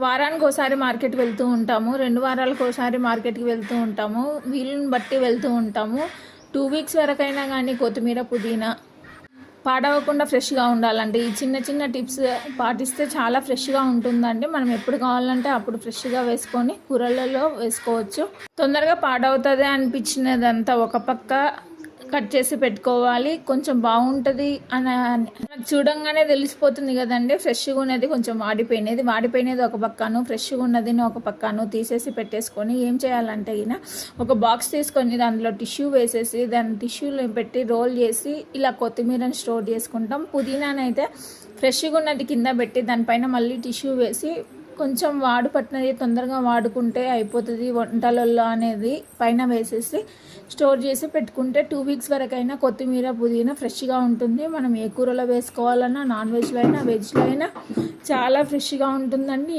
వారానికి ఒకసారి మార్కెట్కి వెళ్తూ ఉంటాము, 2 వారాలకు ఒకసారి మార్కెట్కి వెళ్తూ ఉంటాము, వీలుని బట్టి వెళ్తూ ఉంటాము. 2 వీక్స్ వరకైనా కానీ కొత్తిమీర, పుదీనా పాడవకుండా ఫ్రెష్గా ఉండాలండి. ఈ చిన్న చిన్న టిప్స్ పాటిస్తే చాలా ఫ్రెష్గా ఉంటుందండి. మనం ఎప్పుడు కావాలంటే అప్పుడు ఫ్రెష్గా వేసుకొని కూరలలో వేసుకోవచ్చు. తొందరగా పాడవుతుంది అనిపించినదంతా ఒక పక్క కట్ చేసి పెట్టుకోవాలి. కొంచెం బాగుంటుంది అని చూడంగానే తెలిసిపోతుంది కదండి. ఫ్రెష్గా ఉన్నది కొంచెం వాడిపోయినది ఒక పక్కను, ఫ్రెష్గా ఉన్నది ఒక పక్కను తీసేసి పెట్టేసుకొని ఏం చేయాలంటే ఒక బాక్స్ తీసుకొని దాంట్లో టిష్యూ వేసేసి దాన్ని టిష్యూలో పెట్టి రోల్ చేసి ఇలా కొత్తిమీరని స్టోర్ చేసుకుంటాం. పుదీనానైతే ఫ్రెష్గా ఉన్నది కింద పెట్టి దానిపైన మళ్ళీ టిష్యూ వేసి కొంచెం వాడు పట్టినది తొందరగా వాడుకుంటే అయిపోతుంది వంటలలో అనేది పైన వేసేసి స్టోర్ చేసి పెట్టుకుంటే 2 వీక్స్ వరకైనా కొత్తిమీర, పుదీనా ఫ్రెష్గా ఉంటుంది. మనం ఏ కూరలో వేసుకోవాలన్నా, నాన్ వెజ్లో అయినా వెజ్లో అయినా చాలా ఫ్రెష్గా ఉంటుందండి.